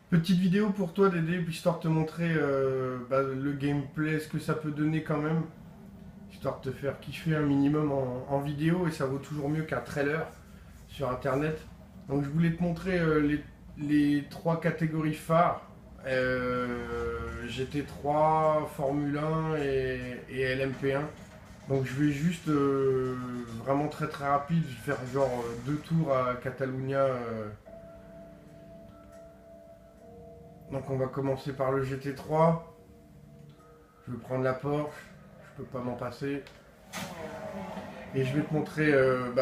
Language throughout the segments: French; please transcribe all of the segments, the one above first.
Petite vidéo pour toi Dédé, histoire de te montrer le gameplay, ce que ça peut donner quand même, histoire de te faire kiffer un minimum en vidéo, et ça vaut toujours mieux qu'un trailer sur internet. Donc je voulais te montrer les trois catégories phares, GT3, Formule 1 et LMP1. Donc je vais juste vraiment très très rapide, je vais faire genre deux tours à Catalunya. Donc on va commencer par le GT3. Je vais prendre la Porsche, je peux pas m'en passer. Et je vais te montrer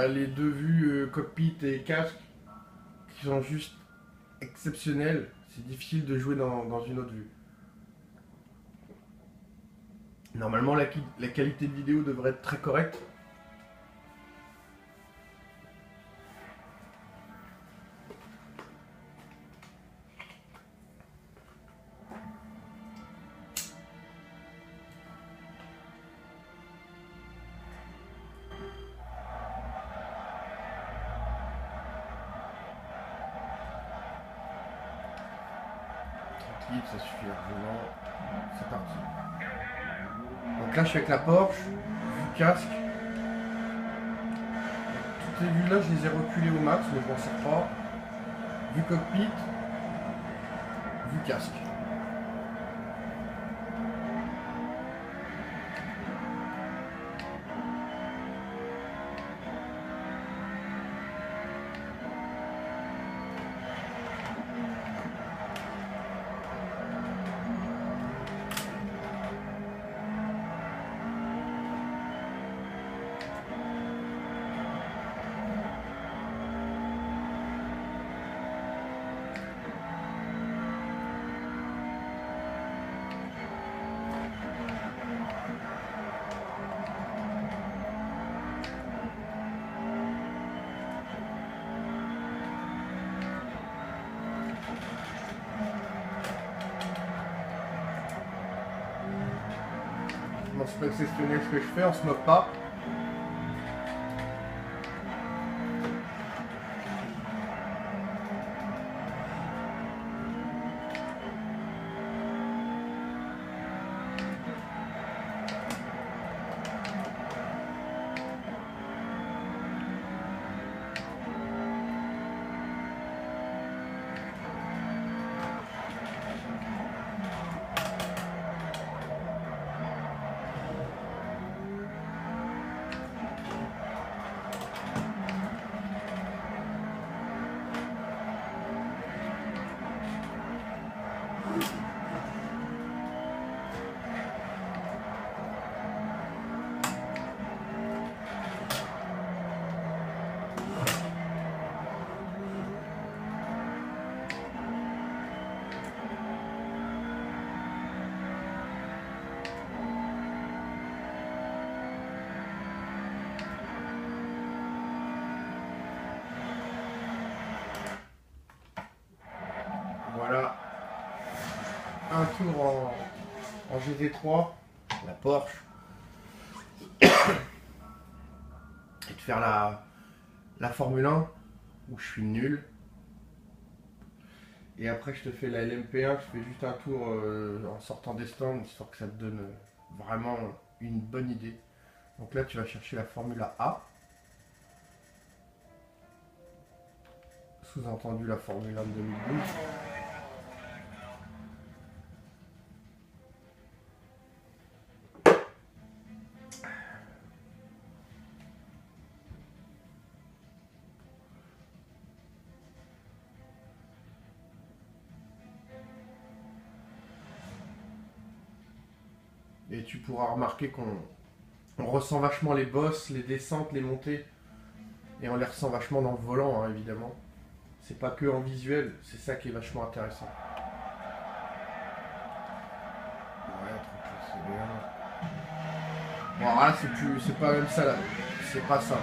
les deux vues cockpit et casque qui sont juste exceptionnelles. C'est difficile de jouer dans une autre vue. Normalement la qualité de vidéo devrait être très correcte. Tranquille, ça suffit largement. C'est parti. Donc là je suis avec la Porsche, vue casque. Toutes les vues là je les ai reculées au max mais je m'en sers pas. Vue cockpit, vue casque. Non, c'est pas exceptionnel ce que je fais, on se moque pas. Voilà, un tour en GT3, la Porsche, et de faire la Formule 1 où je suis nul. Et après je te fais la LMP1, je fais juste un tour en sortant des stands, histoire que ça te donne vraiment une bonne idée. Donc là tu vas chercher la Formule A, sous-entendu la Formule 1 de 2012. Et tu pourras remarquer qu'on ressent vachement les bosses, les descentes, les montées. Et on les ressent vachement dans le volant, hein, évidemment. C'est pas que en visuel, c'est ça qui est vachement intéressant. Ouais, tranquille, c'est bien. Bon, là, c'est pas même ça, là. C'est pas ça.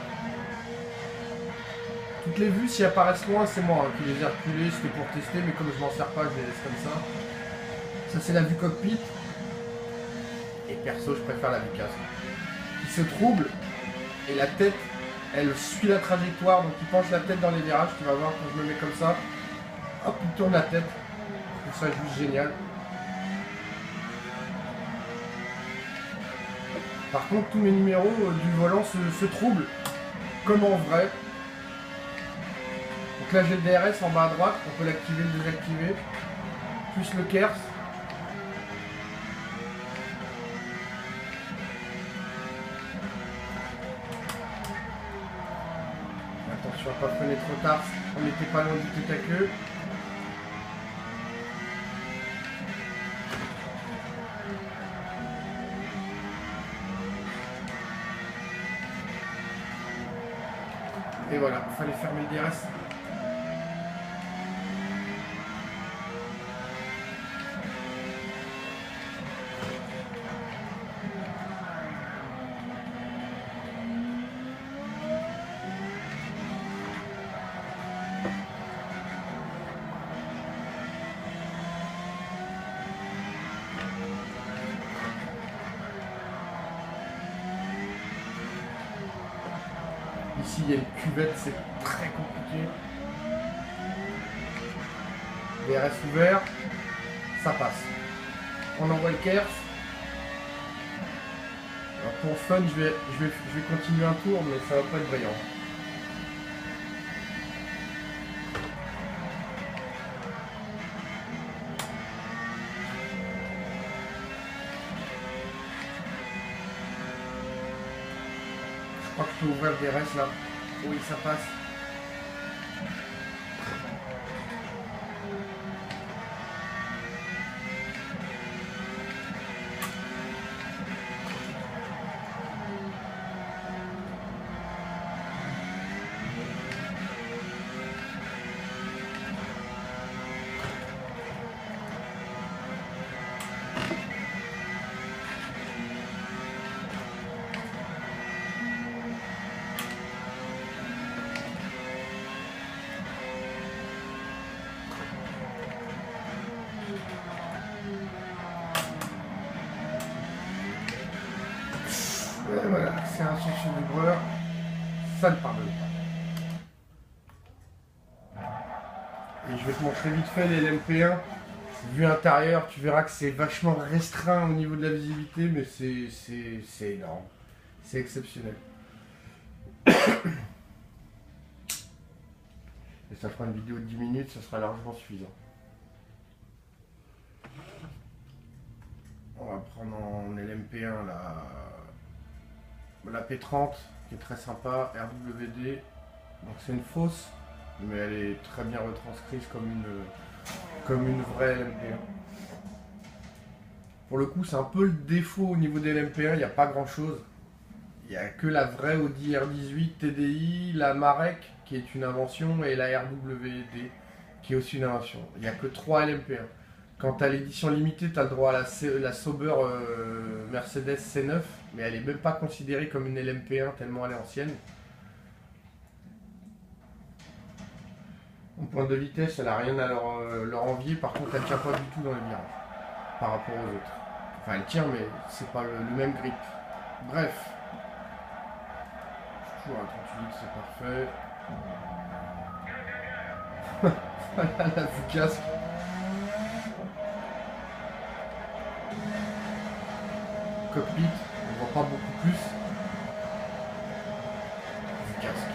Toutes les vues, s'ils apparaissent loin, c'est moi qui les ai reculées. C'était pour tester, mais comme je m'en sers pas, je les laisse comme ça. Ça, c'est la vue cockpit. Et perso, je préfère la vue casque. Il se trouble, et la tête, elle suit la trajectoire, donc il penche la tête dans les virages, tu vas voir quand je me mets comme ça, hop, il tourne la tête, trouve ça juste génial. Par contre, tous mes numéros du volant se troublent, comme en vrai. Donc là, j'ai le DRS en bas à droite, on peut l'activer, le désactiver. Plus le KERS. Attention à pas freiner trop tard, on n'était pas loin du tête à queue. Et voilà, il fallait fermer le DRS. Ici, il y a une cuvette, c'est très compliqué. DRS ouvert, ça passe. On envoie le KERS. Alors pour fun, je vais continuer un tour, mais ça va pas être brillant. Je crois que je peux ouvrir le DRS là. Oui, ça passe. Et voilà, c'est un chercheur du breur, ça ne pardonne pas. Et je vais te montrer vite fait les LMP1. Vue intérieure, tu verras que c'est vachement restreint au niveau de la visibilité, mais c'est énorme. C'est exceptionnel. Et ça fera une vidéo de 10 minutes, ça sera largement suffisant. On va prendre en LMP1 la P30 qui est très sympa, RWD. Donc c'est une fausse, mais elle est très bien retranscrite comme une vraie LMP1. Pour le coup, c'est un peu le défaut au niveau des LMP1, il n'y a pas grand chose. Il n'y a que la vraie Audi R18 TDI, la Marek qui est une invention et la RWD qui est aussi une invention. Il n'y a que 3 LMP1. Quand tu as l'édition limitée, tu as le droit à la Sauber Mercedes C9, mais elle n'est même pas considérée comme une LMP1 tellement elle est ancienne. En point de vitesse, elle n'a rien à leur envier, par contre elle ne tient pas du tout dans les virages par rapport aux autres. Enfin elle tient, mais c'est pas le même grip. Bref. Toujours à 38, c'est parfait. Voilà la vue casque. Cockpit, on voit pas beaucoup plus. Du casque.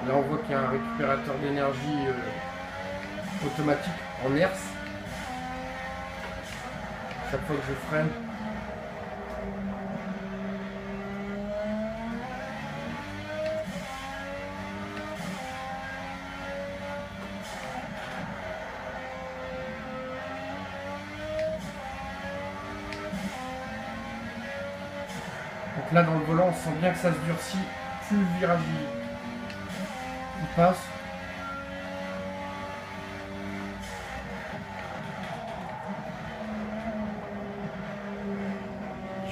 Là on voit qu'il y a un récupérateur d'énergie automatique en hertz. Chaque fois que je freine. Donc là dans le volant on sent bien que ça se durcit, plus le virage il passe.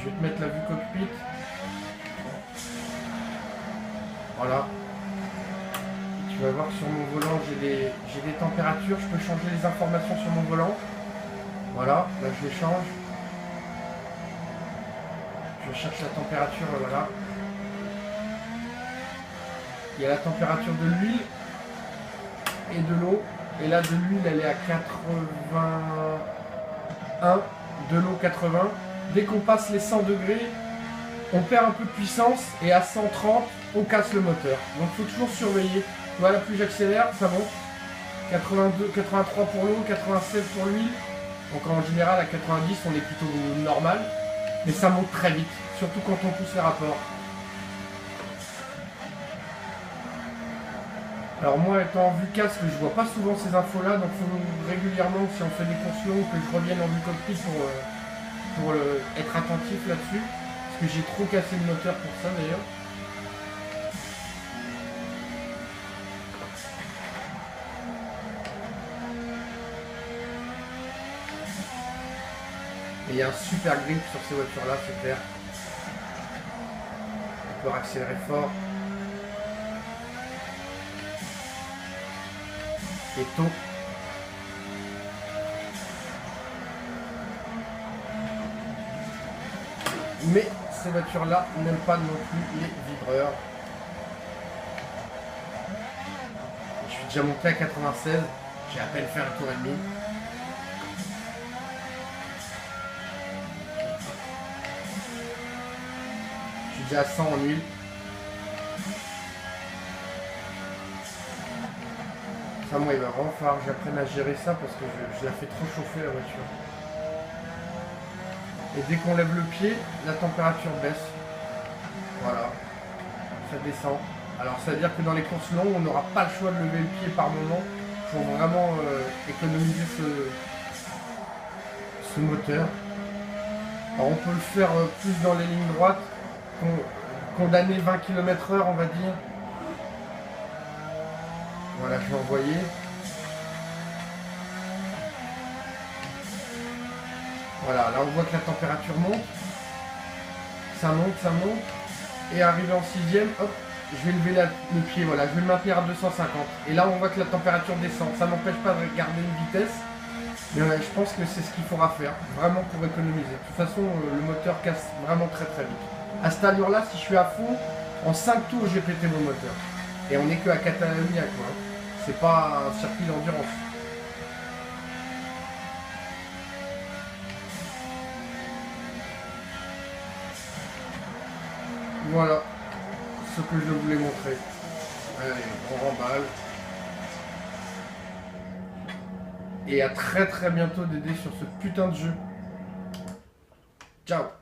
vais te mettre la vue cockpit. Voilà. Tu vas voir que sur mon volant, j'ai des températures. Je peux changer les informations sur mon volant. Voilà, là je les change. Je cherche la température, voilà. Il y a la température de l'huile et de l'eau. Et là, de l'huile, elle est à 81. De l'eau, 80. Dès qu'on passe les 100 degrés, on perd un peu de puissance. Et à 130, on casse le moteur. Donc, il faut toujours surveiller. Voilà, plus j'accélère, ça monte. 82, 83 pour l'eau, 87 pour l'huile. Donc, en général, à 90, on est plutôt normal. Mais ça monte très vite. Surtout quand on pousse les rapports. Alors moi, étant en vue casque, je vois pas souvent ces infos-là, donc il faut régulièrement, si on fait des courses longues, que je revienne en vue cockpit pour être attentif là-dessus. Parce que j'ai trop cassé le moteur pour ça d'ailleurs. Et il y a un super grip sur ces voitures-là, c'est clair. On peut accélérer fort. Et tôt. Mais ces voitures-là n'aiment pas non plus les vibreurs. Je suis déjà monté à 96. J'ai à peine fait un tour et demi. Je suis déjà à 100 en huile. Ça, moi, il va vraiment falloir que j'apprenne à gérer ça parce que je la fais trop chauffer la voiture. Et dès qu'on lève le pied, la température baisse. Voilà. Ça descend. Alors, ça veut dire que dans les courses longues, on n'aura pas le choix de lever le pied par moment pour vraiment économiser ce moteur. Alors, on peut le faire plus dans les lignes droites, condamner 20 km/h, on va dire. Voilà, je vais envoyer. Voilà, là on voit que la température monte. Ça monte, ça monte. Et arrivé en 6ème, hop, je vais lever le pied, voilà, je vais le maintenir à 250. Et là on voit que la température descend. Ça m'empêche pas de garder une vitesse. Mais je pense que c'est ce qu'il faudra faire, vraiment pour économiser. De toute façon, le moteur casse vraiment très très vite. À cette allure-là, si je suis à fond, en 5 tours, j'ai pété mon moteur. Et on n'est que à Catalunya, quoi. C'est pas un circuit d'endurance. Voilà ce que je voulais montrer. Allez, on remballe. Et à très très bientôt Dédé sur ce putain de jeu. Ciao.